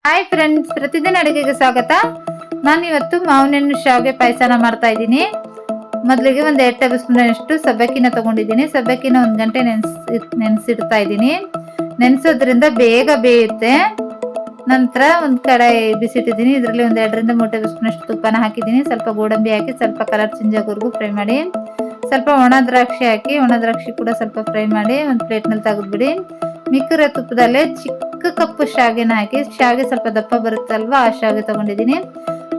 Hi friends, ಪ್ರತಿದಿನ ಅಡುಗೆಗೆ ಸ್ವಾಗತ. ನಾನು ಇವತ್ತು ಮಾವಿನ ಹಣ್ಣು ಶಾವಿಗೆ ಪಾಯಸನ ಮಾಡ್ತಾ ಇದ್ದೀನಿ. ಮೊದಲಿಗೆ ಒಂದು 2 ಟೇಬಲ್ ಸ್ಪೂನ್ ಅಷ್ಟು ಸಬ್ಬಕ್ಕಿನ ತಗೊಂಡಿದ್ದೀನಿ. ಸಬ್ಬಕ್ಕಿನ 1 ಗಂಟೆ ನೆನೆಸಿಡ್ತಾ ಇದ್ದೀನಿ. ನೆನೆಸೋದ್ರಿಂದ ಬೇಗ ಬೇಯುತ್ತೆ. ನಂತರ ಒಂದು ಕಡಾಯಿ ಬಿಸಿಟ್ಟಿದ್ದೀನಿ. ಇದರಲ್ಲಿ ಒಂದು 2 ರಿಂದ 3 ಟೇಬಲ್ ಸ್ಪೂನ್ ಅಷ್ಟು ತುಪ್ಪನ ಹಾಕಿದ್ದೀನಿ. ಸ್ವಲ್ಪ ಗೋಡಂಬಿ ಹಾಕಿ ಸ್ವಲ್ಪ ಕಲರ್ ಚೇಂಜ್ ಆಗೋವರೆಗೂ ಫ್ರೈ ಮಾಡಿ. ಸ್ವಲ್ಪ ಒಣ ದ್ರಾಕ್ಷಿ ಹಾಕಿ, ಒಣ ದ್ರಾಕ್ಷಿ ಕೂಡ ಸ್ವಲ್ಪ ಫ್ರೈ ಮಾಡಿ ಒಂದು ಪ್ಲೇಟ್ನಲ್ಲಿ ತೆಗೆದುಬಿಡಿ. ಮಿಕ್ಕಿರೋ ತುಪ್ಪದಲ್ಲೇ ಚಿಕ್ಕ ಕಪ್ಪು ಶಾವಿಗೆನ ಹಾಕಿ, ಶಾವಿಗೆ ಸ್ವಲ್ಪ ದಪ್ಪ ಬರುತ್ತಲ್ವಾ, ಆ ಶಾವಿಗೆ ತಗೊಂಡಿದ್ದೀನಿ.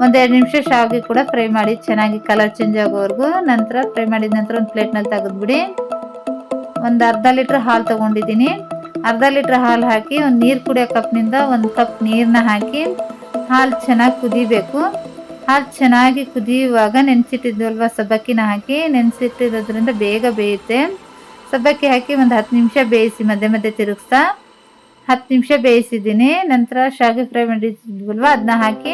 ಒಂದು 2 ನಿಮಿಷ ಶಾವಿಗೆ ಕೂಡ ಫ್ರೈ ಮಾಡಿ ಚೆನ್ನಾಗಿ ಕಲರ್ ಚೇಂಜ್ ಆಗೋವರೆಗೂ. ನಂತರ ಫ್ರೈ ಮಾಡಿದ ನಂತರ ಒಂದು ಪ್ಲೇಟ್ನಲ್ಲಿ ತೆಗೆದುಬಿಡಿ. ಒಂದು ಅರ್ಧ ಲೀಟ್ರ್ ಹಾಲು ತಗೊಂಡಿದ್ದೀನಿ. ಅರ್ಧ ಲೀಟ್ರ್ ಹಾಲು ಹಾಕಿ ಒಂದು ನೀರು ಕುಡಿಯೋ ಕಪ್ನಿಂದ 1 ಕಪ್ ನೀರನ್ನ ಹಾಕಿ ಹಾಲು ಚೆನ್ನಾಗಿ ಕುದಿಬೇಕು. ಹಾಲು ಚೆನ್ನಾಗಿ ಕುದಿಯುವಾಗ ನೆನೆಸಿಟ್ಟಿದ್ವಲ್ವ ಸಬ್ಬಕ್ಕಿನ ಹಾಕಿ, ನೆನೆಸಿಟ್ಟಿರೋದ್ರಿಂದ ಬೇಗ ಬೇಯುತ್ತೆ. ಸಬ್ಬಕ್ಕಿ ಹಾಕಿ ಒಂದು 10 ನಿಮಿಷ ಬೇಯಿಸಿ, ಮಧ್ಯೆ ಮಧ್ಯೆ ತಿರುಗಿಸ್ತಾ 10 ನಿಮಿಷ ಬೇಯಿಸಿದ್ದೀನಿ. ನಂತರ ಶಾವಿಗೆ ಫ್ರೈ ಮಾಡಿದ್ವಲ್ವ ಅದನ್ನ ಹಾಕಿ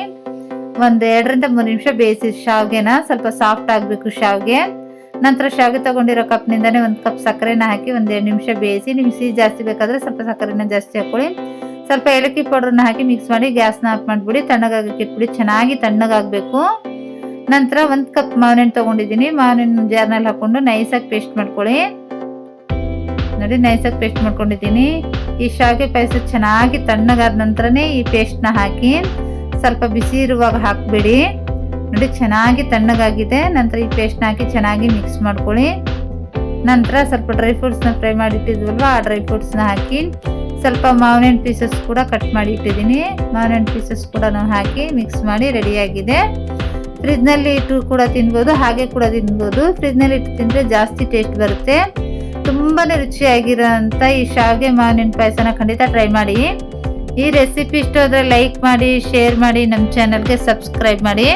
ಒಂದು 2 ರಿಂದ 3 ನಿಮಿಷ ಬೇಯಿಸಿ ಶಾವಿಗೆನ ಸ್ವಲ್ಪ ಸಾಫ್ಟ್ ಆಗಬೇಕು ಶಾವಿಗೆ. ನಂತರ ಶಾವಿಗೆ ತಗೊಂಡಿರೋ ಕಪ್ನಿಂದನೇ 1 ಕಪ್ ಸಕ್ಕರೆನ ಹಾಕಿ ಒಂದು 2 ನಿಮಿಷ ಬೇಯಿಸಿ. ನಿಮ್ಗೆ ಸಿಹಿ ಜಾಸ್ತಿ ಬೇಕಾದರೆ ಸ್ವಲ್ಪ ಸಕ್ಕರೆನ ಜಾಸ್ತಿ ಹಾಕ್ಕೊಳ್ಳಿ. ಸ್ವಲ್ಪ ಏಲಕ್ಕಿ ಪೌಡ್ರನ್ನ ಹಾಕಿ ಮಿಕ್ಸ್ ಮಾಡಿ ಗ್ಯಾಸ್ನ ಆಫ್ ಮಾಡಿಬಿಡಿ. ತಣ್ಣಗಾಗಕ್ಕೆ ಇಟ್ಬಿಡಿ. ಚೆನ್ನಾಗಿ ತಣ್ಣಗಾಗಬೇಕು. ನಂತರ 1 ಕಪ್ ಮಾವಿನ ಹಣ್ಣು ತೊಗೊಂಡಿದ್ದೀನಿ. ಮಾವಿನ ಹಣ್ಣು ಜಾರ್ನಲ್ಲಿ ಹಾಕ್ಕೊಂಡು ನೈಸಾಗಿ ಪೇಸ್ಟ್ ಮಾಡ್ಕೊಳ್ಳಿ. ನೋಡಿ, ನೈಸಾಗಿ ಪೇಸ್ಟ್ ಮಾಡ್ಕೊಂಡಿದ್ದೀನಿ. ಈ ಶಾವಿಗೆ ಪಾಯಸ ಚೆನ್ನಾಗಿ ತಣ್ಣಗಾದ ನಂತರನೇ ಈ ಪೇಸ್ಟ್ನ ಹಾಕಿ ಸ್ವಲ್ಪ ಬಿಸಿ ಇರುವಾಗ ಹಾಕಬೇಡಿ. ನೋಡಿ, ಚೆನ್ನಾಗಿ ತಣ್ಣಗಾಗಿದೆ. ನಂತರ ಈ ಪೇಸ್ಟ್ನ ಹಾಕಿ ಚೆನ್ನಾಗಿ ಮಿಕ್ಸ್ ಮಾಡ್ಕೊಳ್ಳಿ. ನಂತರ ಸ್ವಲ್ಪ ಡ್ರೈ ಫ್ರೂಟ್ಸ್ನ ಫ್ರೈ ಮಾಡಿಟ್ಟಿದ್ವಲ್ವ, ಆ ಡ್ರೈ ಫ್ರೂಟ್ಸ್ನ ಹಾಕಿ ಸ್ವಲ್ಪ ಮಾವಿನ ಹಣ್ಣು ಪೀಸಸ್ ಕೂಡ ಕಟ್ ಮಾಡಿ ಇಟ್ಟಿದ್ದೀನಿ. ಮಾವಿನ ಹಣ್ಣು ಪೀಸಸ್ ಕೂಡ ಹಾಕಿ ಮಿಕ್ಸ್ ಮಾಡಿ ರೆಡಿಯಾಗಿದೆ. ಫ್ರಿಜ್ನಲ್ಲಿ ಇಟ್ಟು ಕೂಡ ತಿನ್ಬೋದು, ಹಾಗೆ ಕೂಡ ತಿನ್ಬೋದು. ಫ್ರಿಜ್ನಲ್ಲಿ ಇಟ್ಟು ತಿಂದರೆ ಜಾಸ್ತಿ ಟೇಸ್ಟ್ ಬರುತ್ತೆ. ತುಂಬಾ ರುಚಿಯಾಗಿರೋಂಥ ಈ ಶಾವಿಗೆ ಮಾವಿನ ಹಣ್ಣು ಪಾಯಸನ ಖಂಡಿತ ಟ್ರೈ ಮಾಡಿ. ಈ ರೆಸಿಪಿ ಇಷ್ಟ ಆದರೆ ಲೈಕ್ ಮಾಡಿ, ಶೇರ್ ಮಾಡಿ, ನಮ್ಮ ಚಾನಲ್ಗೆ ಸಬ್ಸ್ಕ್ರೈಬ್ ಮಾಡಿ.